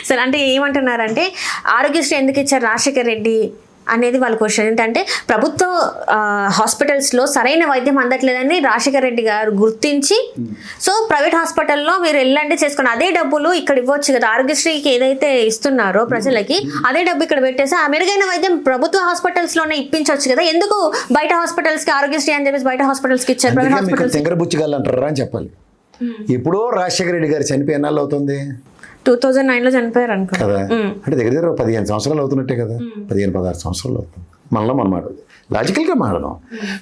సరే, అంటే ఏమంటున్నారంటే ఆరోగ్యశ్రీ ఎందుకు ఇచ్చారు రాజశేఖర్ రెడ్డి అనేది వాళ్ళ క్వశ్చన్. ఏంటంటే ప్రభుత్వ హాస్పిటల్స్లో సరైన వైద్యం అందట్లేదని రాజశేఖర్ రెడ్డి గారు గుర్తించి, సో ప్రైవేట్ హాస్పిటల్లో మీరు వెళ్ళండి చేసుకుని అదే డబ్బులు ఇక్కడ ఇవ్వచ్చు కదా, ఆరోగ్యశ్రీకి ఏదైతే ఇస్తున్నారో ప్రజలకి అదే డబ్బు ఇక్కడ పెట్టేసి ఆ మెరుగైన వైద్యం ప్రభుత్వ హాస్పిటల్స్లోనే ఇప్పించవచ్చు కదా, ఎందుకు బయట హాస్పిటల్స్కి ఆరోగ్యశ్రీ అని చెప్పేసి బయట హాస్పిటల్స్కి ఇచ్చారు? ప్రైవేట్ హాస్పిటల్స్ తెంగరబుచ్చిగాలంటారా అని చెప్పాలి. ఇప్పుడు రాజశేఖర రెడ్డి గారు చనిపోయి ఎన్నాళ్ళు అవుతుంది? 2009లో చనిపోయారు అనుకో కదా, అంటే దగ్గర దగ్గర 15 సంవత్సరాలు అవుతున్నట్టే కదా, 15-16 సంవత్సరాలు అవుతుంది. మనలో మనం మాట్లాడదు, లాజికల్గా మాట్లాడడం.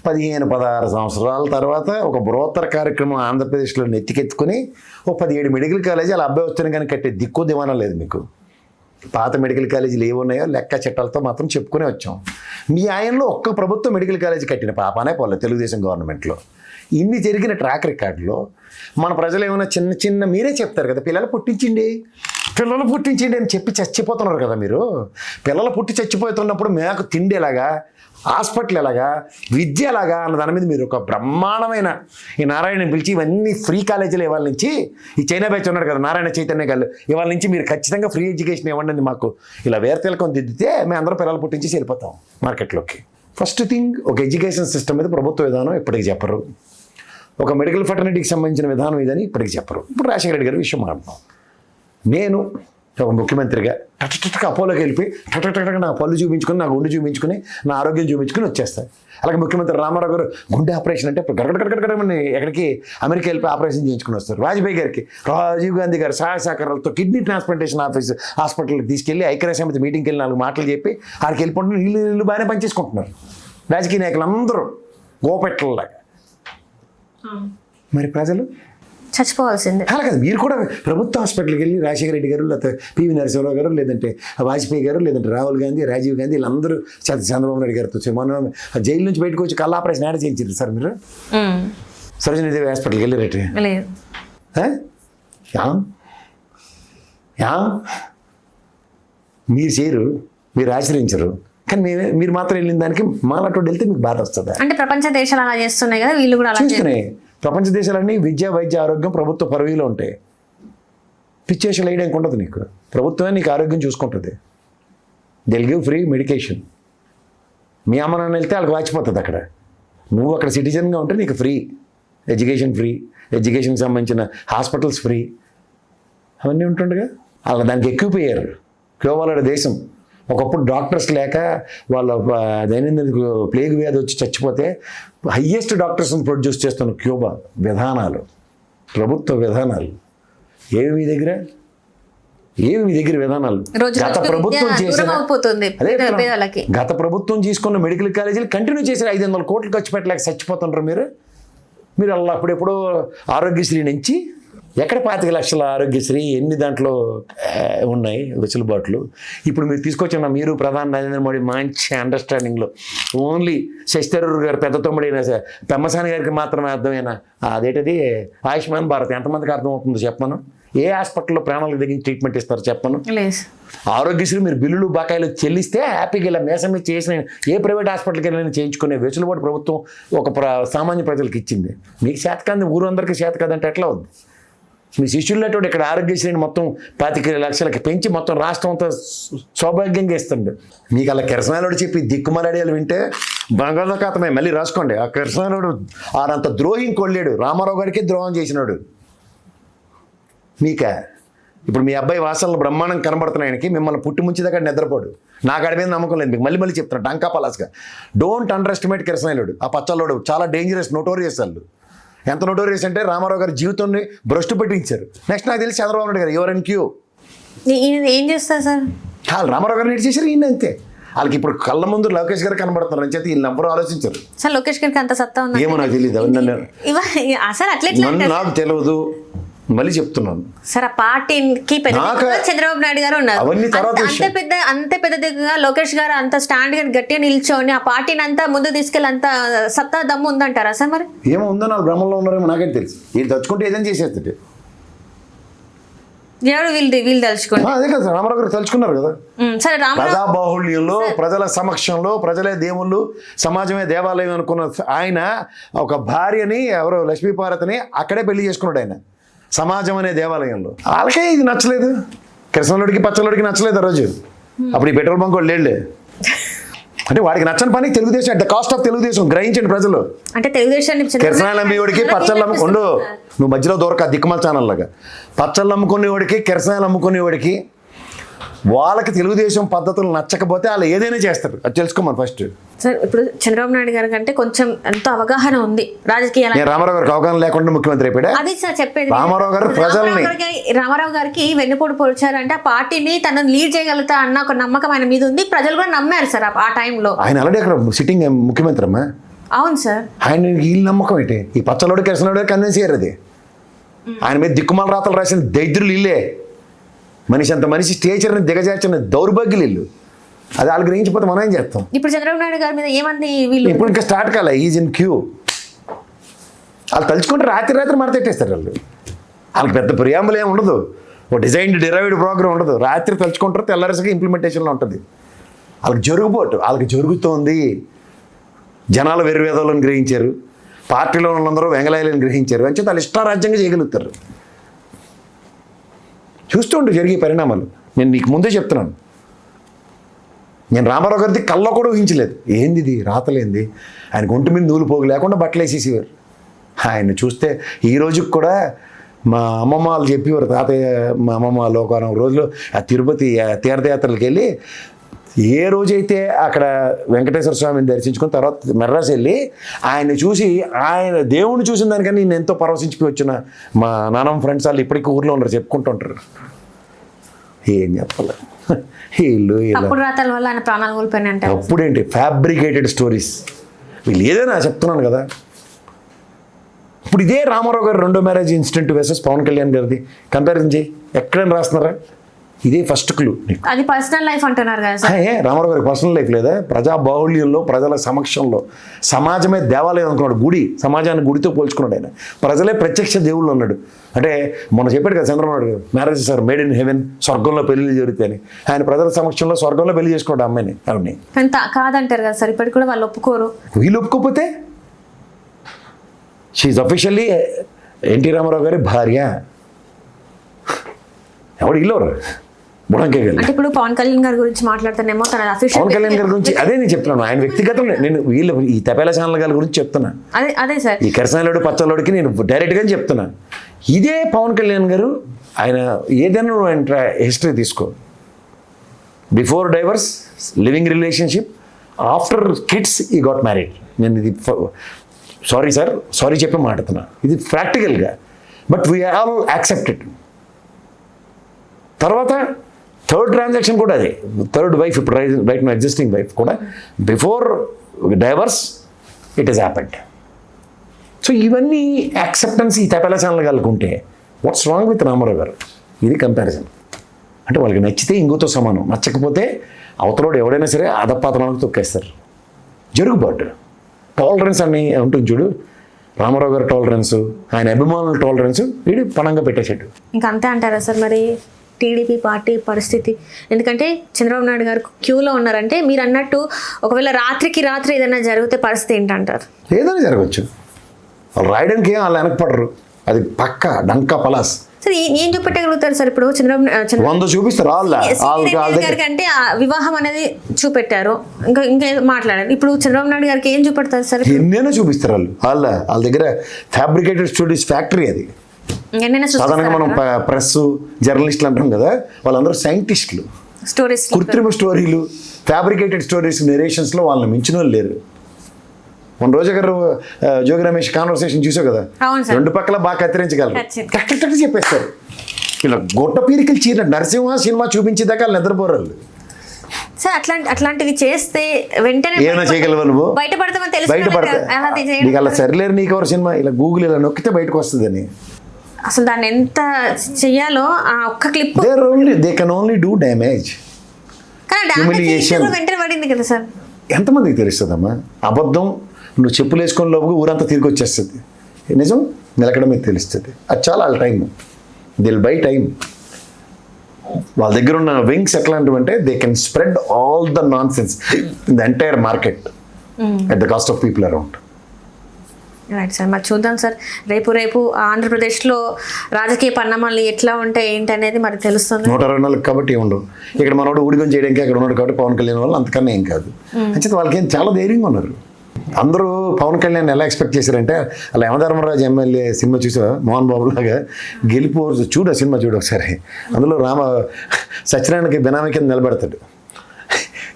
15-16 సంవత్సరాల తర్వాత ఒక బృహత్తర కార్యక్రమం ఆంధ్రప్రదేశ్లో నెత్తికెత్తుకుని ఓ 17 మెడికల్ కాలేజీ అలా అబ్బాయి వస్తాను కానీ కట్టే దిక్కు దివానం లేదు మీకు. పాత మెడికల్ కాలేజీలు ఏమున్నాయో లెక్క చట్టాలతో మాత్రం చెప్పుకునే వచ్చాం. మీ ఆయనలో ఒక్క ప్రభుత్వ మెడికల్ కాలేజీ కట్టిన పాపానే పోలేదు తెలుగుదేశం గవర్నమెంట్లో. ఇన్ని జరిగిన ట్రాక్ రికార్డులో మన ప్రజలు ఏమైనా చిన్న చిన్న మీరే చెప్తారు కదా, పిల్లలు పుట్టించండి అని చెప్పి చచ్చిపోతున్నారు కదా మీరు. పిల్లలు పుట్టి చచ్చిపోతున్నప్పుడు మాకు తిండి ఎలాగా, హాస్పిటల్ ఎలాగా, విద్య ఎలాగా అన్న దాని మీద మీరు ఒక బ్రహ్మాండమైన ఈ నారాయణ పిలిచి ఇవన్నీ ఫ్రీ కాలేజీలు ఇవాళ నుంచి, ఈ చైనా బ్యాచ్ ఉన్నాడు కదా నారాయణ చైతన్య గారు, ఇవాళ నుంచి మీరు ఖచ్చితంగా ఫ్రీ ఎడ్యుకేషన్ ఇవ్వండి మాకు, ఇలా వేర్తెలకొని దిద్దితే మేము అందరూ పిల్లలు పుట్టించి వెళ్ళిపోతాం మార్కెట్లోకి. ఫస్ట్ థింగ్, ఒక ఎడ్యుకేషన్ సిస్టమ్ మీద ప్రభుత్వ విధానం ఇప్పటికి చెప్పరు, ఒక మెడికల్ ఫెటర్నిటీకి సంబంధించిన విధానం ఇదని ఇప్పటికి చెప్పరు. ఇప్పుడు రాజశేఖర రెడ్డి గారి విషయం మాట్లాడుతున్నాం. నేను ఒక ముఖ్యమంత్రిగా టటటటగా అపోలోకి వెళ్ళిపోయి టటటటగా నా పళ్ళు చూపించుకొని, నా గుండె చూపించుకొని, నా ఆరోగ్యం చూపించుకొని వచ్చేస్తాను. అలాగే ముఖ్యమంత్రి రామారావు గారు గుండె ఆపరేషన్ అంటే గడగడగడగడమని ఎక్కడికి అమెరికా వెళ్ళిపోయి ఆపరేషన్ చేయించుకుని వస్తారు. వాజ్పేయి గారికి రాజీవ్ గాంధీ గారు సహాయ సహకారాలతో కిడ్నీ ట్రాన్స్ప్లాంటేషన్ హాస్పిటల్కి తీసుకెళ్ళి ఐక్యరాజ్య సమితి మీటింగ్కి వెళ్ళి 4 మాటలు చెప్పి ఆడికి వెళ్ళిపోతున్నారు. వీళ్ళు బాగానే పనిచేసుకుంటున్నారు రాజకీయ నాయకులు అందరూ గోపెట్టలాగా. మరి ప్రజలు చచ్చిపోవాల్సిందే. అలాగే మీరు కూడా ప్రభుత్వ హాస్పిటల్కి వెళ్ళి రాజశేఖర రెడ్డి గారు, లేకపోతే పివి నరసింహరావు గారు, లేదంటే వాజ్పేయి గారు, లేదంటే రాహుల్ గాంధీ, రాజీవ్ గాంధీ, వీళ్ళందరూ చంద్రబాబు నాయుడు గారితో మొన్న జైలు నుంచి బయటకు వచ్చి కళ్ళ ఆపరేషన్ యాడ్ చేయించారు సార్ మీరు సరోజినీదేవి హాస్పిటల్కి వెళ్ళి రేటు మీరు చేయరు, మీరు ఆశ్రయించరు, కానీ మీరు మాత్రం వెళ్ళిన దానికి మాలాంటి వెళ్తే మీకు బాధ వస్తుంది. అంటే ప్రపంచ దేశాలు అలా చేస్తున్నాయి కదా, వీళ్ళు కూడా అలా చూస్తున్నాయి. ప్రపంచ దేశాలన్నీ విద్య, వైద్య, ఆరోగ్యం ప్రభుత్వ పరిధిలో ఉంటాయి. పిచ్చేషన్ వేయడానికి ఉండదు నీకు, ప్రభుత్వమే నీకు ఆరోగ్యం చూసుకుంటుంది. They'll give free medication. మీ అమ్మ నాన్న వెళ్తే వాళ్ళకి వాచిపోతుంది అక్కడ, నువ్వు అక్కడ సిటిజన్గా ఉంటే నీకు ఫ్రీ ఎడ్యుకేషన్కి సంబంధించిన హాస్పిటల్స్ ఫ్రీ, అవన్నీ ఉంటుండగా వాళ్ళ దానికి ఎక్కువపోయారు. క్యూబాల దేశం ఒకప్పుడు డాక్టర్స్ లేక వాళ్ళ దైనందిన ప్లేగ్ వ్యాధి వచ్చి చచ్చిపోతే హయ్యెస్ట్ డాక్టర్స్ని ప్రొడ్యూస్ చేస్తున్న క్యూబా. విధానాలు, ప్రభుత్వ విధానాలు ఏవి మీ దగ్గర విధానాలు గత ప్రభుత్వం చేసిన, గత ప్రభుత్వం తీసుకున్న మెడికల్ కాలేజీలు కంటిన్యూ చేసిన 500 కోట్లు ఖర్చు పెట్టలేక చచ్చిపోతుంటారు మీరు అలా. అప్పుడెప్పుడు ఆరోగ్యశ్రీ నుంచి ఎక్కడ 25 లక్షల ఆరోగ్యశ్రీ, ఎన్ని దాంట్లో ఉన్నాయి వెసులుబాట్లు. ఇప్పుడు మీరు తీసుకొచ్చిన మీరు ప్రధాని నరేంద్ర మోడీ మంచి అండర్స్టాండింగ్లో ఓన్లీ శశిధరూర్ గారు పెద్ద తమ్ముడైన పెమ్మసాని గారికి మాత్రమే అర్థమైనా అదేంటిది ఆయుష్మాన్ భారత్ ఎంతమందికి అర్థమవుతుందో చెప్పను. ఏ హాస్పిటల్లో ప్రాణాలకు తగ్గించి ట్రీట్మెంట్ ఇస్తారు చెప్పను. ఆరోగ్యశ్రీ మీరు బిల్లులు బకాయిలు చెల్లిస్తే హ్యాపీగా ఇలా మేసమే చేసిన ఏ ప్రైవేట్ హాస్పిటల్కి వెళ్ళినా చేయించుకునే వెసులుబాటు ప్రభుత్వం ఒక సామాన్య ప్రజలకు ఇచ్చింది. మీకు చేత కాదు, ఊరు అందరికీ చేత కాదంటే ఎట్లా అవుద్ది? మీ శిష్యులతో ఇక్కడ ఆరోగ్యశ్రేణి మొత్తం 25 లక్షలకి పెంచి మొత్తం రాష్ట్రం అంతా సౌభాగ్యంగా ఇస్తుంది. మీకు అలా కిరసనాయుడు చెప్పి దిక్కుమలాడేలు వింటే బంగాళాఖాతమే మళ్ళీ రాసుకోండి. ఆ కిరసనాయుడు ఆడంత ద్రోహం కొల్లాడు, రామారావు గారికి ద్రోహం చేసినాడు. మీకా ఇప్పుడు మీ అబ్బాయి వాసనలు బ్రహ్మాండం కనబడుతున్నాయనికి మిమ్మల్ని పుట్టి ముంచేదాకా నిద్రపోడు. నాకు అడి మీద నమ్మకం లేదు మీకు. మళ్ళీ చెప్తున్నాడు డంకా పలాస్గా, డోంట్ అండర్ ఎస్టిమేట్ కిరసనాయుడు. ఆ పచ్చలోడు చాలా డేంజరస్, నోటోరియస్. వాళ్ళు ఎంత నోటోరియస్ అంటే రామారావు గారి జీవితాన్ని భ్రష్టు పెట్టించారు. నెక్స్ట్ నాకు తెలిసి చంద్రబాబు నాయుడు గారు ఎవరన్ క్యూ ఏం చేస్తారు సార్, వాళ్ళు రామారావు గారు నేర్చేసారు. ఈయన అంతే. వాళ్ళకి ఇప్పుడు కళ్ళ ముందు లోకేష్ గారు కనబడుతున్నారు అని చెప్పి వీళ్ళు ఎవరు ఆలోచించారు. సార్ లోకేష్ గారికి అంత సత్తా ఉంది ఏమో నాకు తెలియదు, నాకు తెలియదు. మళ్ళీ చెప్తున్నాను సార్, ఆ పార్టీకి చంద్రబాబు నాయుడు గారు ఉన్నారు. అవన్నీ తర్వాత అంత పెద్దగా లోకేష్ గారు అంత స్టాండ్ గట్టిగా నిల్చొని ఆ పార్టీని అంతా ముందు తీసుకెళ్ళి అంత సత్తా దమ్ము ఉందంటారా సార్? మరి ఏమో ఉందో నాకు భ్రమంలో ఉన్నారేమో నాకైతే తెలుసు. వీళ్ళు తలుచుకుంటే ఏదైనా చేసేస్తాడు. ఎవరు వీళ్ళు తలుచుకుంటే అదే కదా రామారావు గారు తలుచుకున్నారు కదా. సరే, ప్రజాబాహుళ్యంలో ప్రజల సమక్షంలో ప్రజలే దేవుళ్ళు సమాజమే దేవాలయం అనుకున్న ఆయన ఒక భార్యని ఎవరో లక్ష్మీపార్వతిని అక్కడే పెళ్లి చేసుకున్నాడు. ఆయన సమాజం అనే దేవాలయంలో. వాళ్ళకే ఇది నచ్చలేదు. కిరసనలోడికి పచ్చలోడికి నచ్చలేదు ఆ రోజు. అప్పుడు ఈ పెట్రోల్ బంక్ వాళ్ళు లేళ్ళే. అంటే వాడికి నచ్చని పని Telugu Desam at the cost of Telugu Desam గ్రహించండి ప్రజలు. అంటే తెలుగుదేశాన్ని కిరసనాయలు అమ్మేవాడికి పచ్చళ్ళు అమ్ముకుండు, నువ్వు మధ్యలో దొరక దిక్కుమల ఛానల్ లాగా. పచ్చళ్ళు అమ్ముకునేవాడికి కిరసనాయలు అమ్ముకునేవాడికి వాళ్ళకి తెలుగుదేశం పద్ధతులు నచ్చకపోతే వాళ్ళు ఏదైనా చేస్తారు. అది తెలుసుకోమని ఫస్ట్. సార్ ఇప్పుడు చంద్రబాబు నాయుడు గారి కంటే కొంచెం ఎంతో అవగాహన ఉంది రాజకీయాల. నేను రామారావు గారికి అవగాహన లేకుండా ముఖ్యమంత్రి అయిపోయా. అది సార్ చెప్పేది. రామారావు గారు ప్రజల్ని రామారావు గారికి వెన్నుపోటు పొడిచారంటే ఆ పార్టీని తనను లీడ్ చేయగలుగుతా అన్న ఒక నమ్మకం ఆయన మీద ఉంది. ప్రజలు కూడా నమ్మారు సార్ ఆ టైంలో. ఆయన ఆల్రెడీ అక్కడ సిట్టింగ్ ముఖ్యమంత్రి అమ్మా. అవును సార్. ఆయన వీళ్ళు నమ్మకం ఏంటి? ఈ పచ్చలోడు కిరసనోడు కన్విన్స్ అయ్యారు. అది ఆయన మీద దిక్కుమాల రాతలు రాసిన దైద్రులు ఇల్లే. మనిషి అంత మనిషి స్టేచర్ని దిగజార్చిన దౌర్భాగ్యులు ఇల్లు. అది వాళ్ళు గ్రహించిపోతే మనం ఏం చేస్తాం? ఇప్పుడు చంద్రబాబు నాయుడు గారి మీద ఏమంది వీళ్ళు? ఇప్పుడు ఇంకా స్టార్ట్ కాలే, ఈజ్ ఇన్ క్యూ. వాళ్ళు తలుచుకుంటే రాత్రి మడతెట్టేస్తారు వాళ్ళు. వాళ్ళకి పెద్ద ప్రియాంబులు ఏమి ఉండదు, ఓ డిజైన్డ్ డిరైవ్డ్ ప్రోగ్రామ్ ఉండదు. రాత్రి తలుచుకుంటారు, తెల్లరసగా ఇంప్లిమెంటేషన్లో ఉంటుంది. వాళ్ళకి జరుగుబాటు, వాళ్ళకి జరుగుతోంది. జనాలు వెర్రివేదాలను గ్రహించారు, పార్టీలో ఉన్నందరూ వెంగళాయాలను గ్రహించారు. అని చెప్పి వాళ్ళు ఇష్టారాజ్యంగా చేయగలుగుతారు. చూస్తూ ఉంటే జరిగే పరిణామాలు నేను నీకు ముందే చెప్తున్నాను. నేను రామారావు గారిది కల్లో కూడా ఊహించలేదు. ఏంది ఇది రాతలేంది, ఆయనకు ఒంటి మీద నూలు పోగు లేకుండా బట్టలు వేసేసేవారు. ఆయన చూస్తే ఈ రోజుకి కూడా మా అమ్మమ్మ వాళ్ళు చెప్పేవారు, తాతయ్య మా అమ్మమ్మ వాళ్ళు ఒక రోజులు ఆ తిరుపతి తీర్థయాత్రలకు వెళ్ళి ఏ రోజైతే అక్కడ వెంకటేశ్వర స్వామిని దర్శించుకుని తర్వాత మెర్రాస్ వెళ్ళి ఆయన్ని చూసి ఆయన దేవుణ్ణి చూసిన దానికన్నా నేను ఎంతో పరవశించిపోయి వచ్చిన మా నాన్నమ్మ ఫ్రెండ్స్ వాళ్ళు ఇప్పటికీ ఊర్లో ఉన్నారు, చెప్పుకుంటుంటారు. ఏం చెప్పాలి వీళ్ళు తప్పుడు రాతల వల్ల ఆయన ప్రాణాలు కోల్పోయినాయంటే అప్పుడేంటి ఫ్యాబ్రికేటెడ్ స్టోరీస్. వీళ్ళు ఏదైనా చెప్తున్నాను కదా. ఇప్పుడు ఇదే రామారావు గారు రెండో marriage incident versus Pawan Kalyan గారిది కంపారిజన్ చేయి, ఎక్కడైనా రాస్తున్నారా? ఇదే ఫస్ట్ క్లూ. అది పర్సనల్ లైఫ్ అంటున్నారు కదా సార్. రామారావు గారికి పర్సనల్ లైఫ్ లేదా? ప్రజా బాహుళ్యంలో ప్రజల సమక్షంలో సమాజమే దేవాలయం అనుకున్నాడు. గుడి సమాజాన్ని గుడితో పోల్చుకున్నాడు ఆయన. ప్రజలే ప్రత్యక్ష దేవుళ్ళు అన్నాడు. అంటే మొన్న చెప్పాడు కదా Chandrababu Naidu, marriage sir made in heaven, స్వర్గంలో పెళ్లి జరుగుతాయని. ఆయన ప్రజల సమక్షంలో స్వర్గంలో పెళ్లి చేసుకున్నాడు అమ్మాయిని. ఆవిడని కాదంటారు కదా సార్, ఇప్పటికి కూడా వాళ్ళు ఒప్పుకోరు. వీళ్ళు ఒప్పుకోకపోతే షీఈ్ అఫీషియల్లీ ఎన్టీ రామారావు గారి భార్య. ఎవడు ఇల్లవరు బుడంకే గారు. అంటే ఇప్పుడు పవన్ కళ్యాణ్ గారి గురించి మాట్లాడుతానేమో తన అఫీషియల్ పవన్ కళ్యాణ్ గారి గురించి అదే నేను చెప్తున్నాను. ఆయన వ్యక్తిగతం నేను వీళ్ళు ఈ తపేలా ఛానల్ గారి గురించి చెప్తున్నా. అదే సార్, ఈ కిరసనాయలోడు పచ్చలోడికి నేను డైరెక్ట్గా చెప్తున్నా. ఇదే పవన్ కళ్యాణ్ గారు ఆయన ఏదైనా హిస్టరీ తీసుకో, before divorce, living relationship, after kids he got married. నేను ఇది సారీ సార్, సారీ చెప్పి మాట్లాడుతున్నా. ఇది ప్రాక్టికల్గా, బట్ వీ ఆల్ యాక్సెప్టెడ్. తర్వాత థర్డ్ ట్రాన్సాక్షన్ కూడా అదే, థర్డ్ వైఫ్, ఇప్పుడు రైట్ నా ఎగ్జిస్టింగ్ వైఫ్ కూడా before divorce it is happened. So ఇవన్నీ యాక్సెప్టెన్స్ ఈ తపేలా ఛానల్ కలుగుంటే what's wrong with Ramarao garu? ఇది కంపారిజన్. అంటే వాళ్ళకి నచ్చితే ఇంగుతో సమానం, నచ్చకపోతే అవతలోడు ఎవడైనా సరే అధపాతనాలకు తొక్కేస్తారు. జరుగుబాటు టాలరెన్స్ అని ఉంటుంది చూడు, రామారావు గారి టాలరెన్స్, ఆయన అభిమానుల టాలరెన్స్ వీడు పణంగా పెట్టేసాడు. ఇంకా అంతే అంటారా సార్ మరి టీడీపీ పార్టీ పరిస్థితి? ఎందుకంటే చంద్రబాబు నాయుడు గారు క్యూలో ఉన్నారంటే మీరు అన్నట్టు ఒకవేళ రాత్రికి రాత్రి ఏదైనా జరిగితే పరిస్థితి ఏంటంటారు? ఏదైనా జరగవచ్చు. వాళ్ళు రాయడానికి వాళ్ళు వెనకపడరు, అది పక్క డంకా పలాస్. సార్ ఏం చూపెట్టగలుగుతారు సార్? ఇప్పుడు చంద్రబాబు 100 చూపిస్తారు అంటే వివాహం అనేది చూపెట్టారు, ఇంకా మాట్లాడారు. ఇప్పుడు చంద్రబాబు నాయుడు గారికి ఏం చూపెడతారు సార్? ఎన్నైనా చూపిస్తారు వాళ్ళ దగ్గర ఫ్యాబ్రికేటెడ్ స్టోరీస్ ఫ్యాక్టరీ అది. సాధారణంగా మనం ప్రెస్ జర్నలిస్టులు అంటాం కదా, వాళ్ళందరూ సైంటిస్టులు. స్టోరీస్, కృత్రిమ స్టోరీలు, ఫ్యాబ్రికేటెడ్ స్టోరీస్, నెరేషన్స్లో వాళ్ళని మించిన వాళ్ళు లేరు. మన రోజా గారు జోగి రమేష్ కాన్వర్సేషన్ చూసావు కదా, రెండు పక్కల బాగా కత్తిరించగలరు, కరెక్ట్ చెప్పేస్తారు. ఇలా గొట్ట పీరికలు చీర నరసింహ సినిమా చూపించేదాకా వాళ్ళు నిద్రపోరు. సార్ అట్లాంటివి చేస్తే వెంటనే ఏమైనా చేయగలవా నువ్వు? బయటపడతామని తెలుసు, బయటపడతా నీకు అలా సరిలేరు. నీకు ఎవరు సినిమా ఇలా గూగుల్ ఇలా నొక్కితే బయటకు వస్తుందని. అసలు దాన్ని ఎంత చెయ్యాలో ఆ ఒక్క clip they can only do damage, వెంటనే పడింది కదా సార్. ఎంతమందికి తెలుస్తుందమ్మా అబద్ధం? నువ్వు చెప్పులు వేసుకొని లోపల ఊరంతా తిరిగి వచ్చేస్తుంది. నిజం నిలకడ మీద తెలుస్తుంది. అది చాలా వాళ్ళ టైం, దిల్ బై టైం. వాళ్ళ దగ్గర ఉన్న వింగ్స్ ఎట్లాంటివంటే they can spread all the nonsense in the entire market at the cost of people around. Right sir, మరి చూద్దాం సార్. రేపు ఆంధ్రప్రదేశ్లో రాజకీయ పరిణామాలు ఎట్లా ఉంటాయి ఏంటి అనేది మరి తెలుస్తుంది. 124 కాబట్టి ఉండవు. ఇక్కడ మనోడు ఊడిగం చేయడానికి అక్కడ ఉన్నాడు కాబట్టి పవన్ కళ్యాణ్ వాళ్ళు అంతకన్నా ఏం కాదు. అంచేత వాళ్ళకి ఏం చాలా ధైర్యంగా ఉన్నారు. అందరూ పవన్ కళ్యాణ్ ఎలా ఎక్స్పెక్ట్ చేశారంటే అలా యమధర్మరాజు ఎమ్మెల్యే సినిమా చూసా మోహన్ బాబు లాగా గెలిపి సినిమా చూడు ఒకసారి. అందులో సత్యనారాయణకి బినామీ కింద నిలబెడతాడు.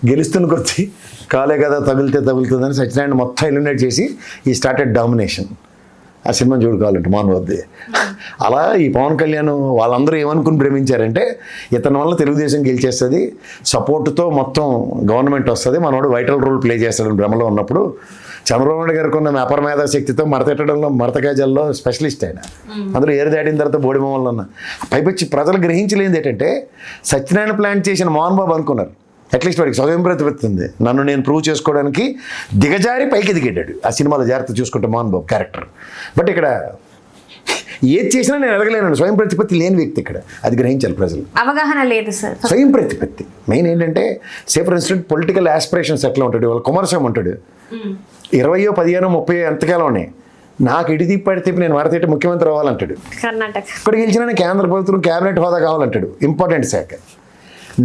గెలుస్తున్న కొద్దీ కాలే కదా తగులుతుందని సత్యనారాయణ మొత్తం ఎలిమినేట్ చేసి ఈ స్టార్టెడ్ డామినేషన్. ఆ సినిమా చూడుకోవాలంటే మోహన్ బాబుది. అలా ఈ పవన్ కళ్యాణ్ వాళ్ళందరూ ఏమనుకుని భ్రమించారంటే ఇతని వల్ల తెలుగుదేశం గెలిచేస్తుంది, సపోర్టుతో మొత్తం గవర్నమెంట్ వస్తుంది, మనోడు వైటల్ రోల్ ప్లే చేస్తాడని భ్రమలో ఉన్నప్పుడు చంద్రబాబు నాయుడు గారికి ఉన్న వ్యాపార మేధా శక్తితో మడతెట్టడంలో మడతకాజల్లో స్పెషలిస్ట్ ఆయన. అందులో ఏరు దాటిన తర్వాత బోడిమోహన్లో ఉన్న పైపచ్చి ప్రజలు గ్రహించలేనిది ఏంటంటే సత్యనారాయణ ప్లాన్ చేసిన మోహన్ బాబు అనుకున్నారు అట్లీస్ట్ వాడికి స్వయం ప్రతిపత్తి ఉంది, నన్ను నేను ప్రూవ్ చేసుకోవడానికి దిగజారి పైకి దిగడ్డాడు ఆ సినిమాలో జాగ్రత్త చూసుకుంటే మోహన్ బాబు క్యారెక్టర్. బట్ ఇక్కడ ఏది చేసినా నేను ఎదగలేను, స్వయం ప్రతిపత్తి లేని వ్యక్తి ఇక్కడ. అది గ్రహించాలి ప్రజలు. అవగాహన లేదు సార్. స్వయం ప్రతిపత్తి మెయిన్ ఏంటంటే say for instant political aspirations ఎట్లా ఉంటాడు, వాళ్ళ కుమారస్వామి ఉంటాడు 20, 15, 30 ఎంతకాలంనే నాకు ఇటు తిప్పి నేను వాడితే ముఖ్యమంత్రి అవ్వాలంటాడు. కర్ణాటక ఇక్కడ గెలిచిన కేంద్ర ప్రభుత్వం క్యాబినెట్ హోదా కావాలంటాడు, ఇంపార్టెంట్ శాఖ.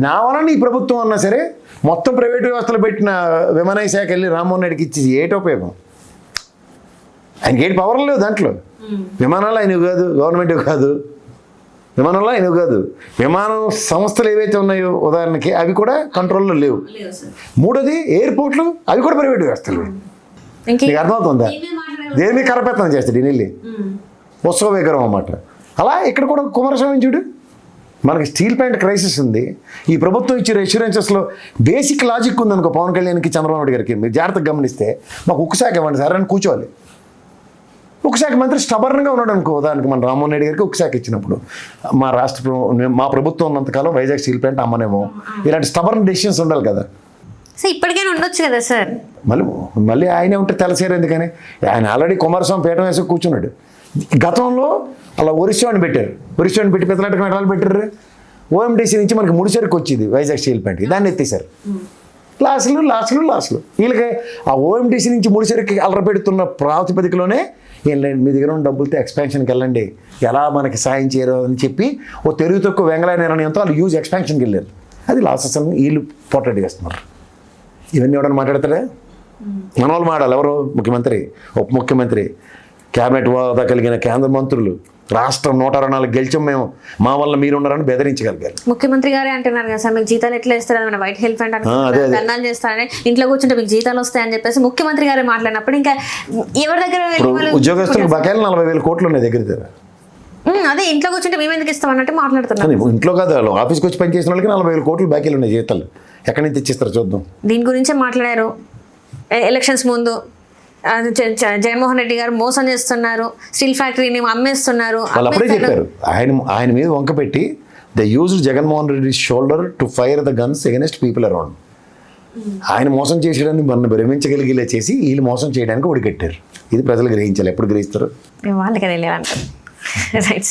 నా వలన ఈ ప్రభుత్వం అన్నా సరే మొత్తం ప్రైవేట్ వ్యవస్థలు పెట్టిన విమానయ శాఖ వెళ్ళి రామ్మోహన్ రెడ్డికి ఇచ్చి ఏటి ఉపయోగం? ఆయనకి ఏటి పవర్ లేవు దాంట్లో. విమానాలు ఆయనవి కాదు, గవర్నమెంట్ కాదు, విమానంలో ఆయనవి కాదు, విమానం సంస్థలు ఏవైతే ఉన్నాయో ఉదాహరణకి అవి కూడా కంట్రోల్లో లేవు. మూడోది ఎయిర్పోర్ట్లు, అవి కూడా ప్రైవేట్ వ్యవస్థలు. నీకు అర్థమవుతుందా? దేని కరపెత్తనం చేస్తాడు ఈయన వెళ్ళి, ఉత్సవ విగ్రహం అన్నమాట. అలా ఇక్కడ కూడా కుమారస్వామి చూడు, మనకి స్టీల్ ప్లాంట్ క్రైసిస్ ఉంది. ఈ ప్రభుత్వం ఇచ్చే అష్యూరెన్సెస్లో బేసిక్ లాజిక్ ఉందనుకో పవన్ కళ్యాణ్కి చంద్రబాబు నాయుడు గారికి. మీరు జాగ్రత్తగా గమనిస్తే మాకు ఉక్కు శాఖ ఇవ్వండి సార్ అని కూర్చోవాలి. ఉక్కు శాఖ మంత్రి స్టబర్న్గా ఉన్నాడు అనుకో. దానికి మన రామ్మోహన్ రెడ్డి గారికి ఉక్కు శాఖ ఇచ్చినప్పుడు మా ప్రభుత్వం ఉన్నంతకాలం వైజాగ్ స్టీల్ ప్లాంట్ అమ్మనేమో, ఇలాంటి స్టబర్న్ డెసిషన్స్ ఉండాలి కదా. సార్ ఇప్పటికైనా ఉండొచ్చు కదా సార్. మళ్ళీ ఆయనే ఉంటే తెలసేరు ఎందుకని? ఆయన ఆల్రెడీ కుమారస్వామి పీఠం వేసి కూర్చున్నాడు. గతంలో అలా ఒరిస్సాని పెట్టారు, ఒరిస్సాని పెట్టి పెద్దలాటకం ఎట్లా పెట్టారు? ఓఎండీసీ నుంచి మనకి ముడిసరికి వచ్చింది వైజాగ్ స్టీల్ ప్లాంట్కి, దాన్ని ఎత్తేసారు. లాస్ట్లు వీళ్ళకి ఆ ఓఎండీసీ నుంచి ముడిసరికి అలరపెడుతున్న ప్రాతిపదికలోనే ఏం లేదు మీ దగ్గర ఉన్న డబ్బులతో ఎక్స్పాన్షన్కి వెళ్ళండి, ఎలా మనకి సాయం చేయరు అని చెప్పి ఓ తెలుగు తక్కువ వెంగళ నిర్ణయంతో వాళ్ళు యూజ్ ఎక్స్పాన్షన్కి వెళ్ళారు. అది లాసెస్ అని వీళ్ళు పోర్ట్రేట్ చేస్తున్నారు. ఇవన్నీ ఎవడన్నా మాట్లాడతారా? మన వాళ్ళు మాట్లాడాలి. ఎవరు? ముఖ్యమంత్రి, ఉప ముఖ్యమంత్రి, క్యాబినెట్ హోదా కలిగిన కేంద్ర మంత్రులు, రాష్ట్రం 124 గెలిచాం మేము, మా వల్ల మీరు ఉన్నారని బెదిరించగలిగారు. ముఖ్యమంత్రి గారే అంటున్నారు కదా సార్, మీకు జీతాలు ఎట్లా ఇస్తారు, మన వైట్ హెల్ప్ ఫండ్ ధర్నాలు చేస్తారని, ఇంట్లో కూర్చుంటే మీకు జీతాలు వస్తాయని చెప్పేసి ముఖ్యమంత్రి గారే మాట్లాడినప్పుడు ఇంకా ఎవరి దగ్గర ఉద్యోగస్తులకు బకాయిలు 40,000 కోట్లు ఉన్నాయి దగ్గర. అదే ఇంట్లో కూర్చుంటే మేము ఎందుకు ఇస్తాం అన్నట్టు మాట్లాడుతున్నాం. ఇంట్లో కాదు, వాళ్ళు ఆఫీస్కి వచ్చి పనిచేసిన వాళ్ళకి 40,000 కోట్లు బాకీలు ఉన్నాయి జీతాలు. ఎక్కడి నుంచి తెచ్చిస్తారు చూద్దాం. దీని గురించే మాట్లాడారు ఎలక్షన్స్ ముందు. జగన్మోహన్ రెడ్డి గారు మోసం చేస్తున్నారు, స్టీల్ ఫ్యాక్టరీని అమ్మేస్తున్నారు. వాళ్ళు అప్పుడే చెప్పారు. ఆయన మీద వంక పెట్టి they used Jaganmohan Reddy shoulder to fire the guns against people around. ఆయన మోసం చేసేయడానికి మనం భ్రమించగలిగేలా చేసి వీళ్ళు మోసం చేయడానికి ఒడిగట్టారు. ఇది ప్రజలు గ్రహించాలి. ఎప్పుడు గ్రహిస్తారు? వాళ్ళకి తెలియాలంటారు. Right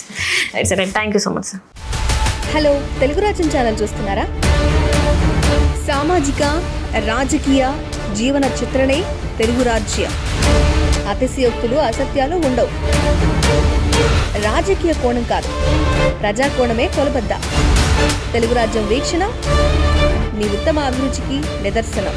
sir, thank you so much sir. Hello, Telugu Rajyam channel చూస్తున్నారా? సామాజిక, రాజకీయ, జీవన చిత్రణే తెలుగు రాజ్యం. అతిశయోక్తులు, అసత్యాలు ఉండవు. రాజకీయ కోణం కాదు, ప్రజా కోణమే కొలబద్ద. తెలుగు రాజ్యం వీక్షణ మీ ఉత్తమ అభిరుచికి నిదర్శనం.